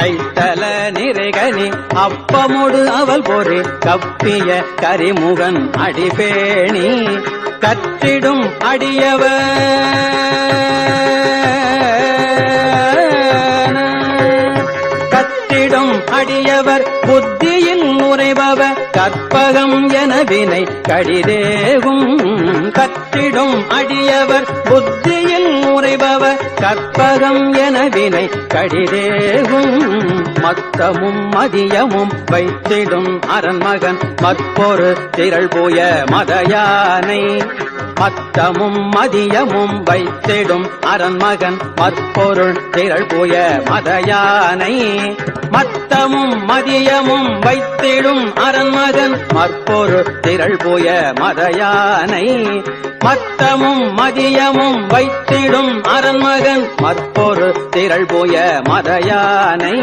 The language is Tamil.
கைத்தல நிறைகனி அப்பமுடு அவள் பொறி கப்பிய கரிமுகன் அடிபேணி கற்றிடும் அடியவர் புத்தியில் உறைபவர் கற்பகம் என வினை கடிதேவும் கற்றிடும் அடியவர் புத்தியில் உறைபவர் கற்பகம் என வினை கடிதேவும் மத்தமும் மதியமும் வைத்திடும் அரண்மகன் மற்பொரு திரள் போய மதயானை மத்தமும் மதியமும் வைத்திடும் அரண்மகன் மற்பொருள் திரள் போய மதயானை மத்தமும் மதியமும் வைத்திடும் அரண்மகன் மற்பொரு திரள் போய மதயானை மத்தமும் மதியமும் வைத்திடும் அரண்மகன் மற்பொரு திரள் போய மதயானை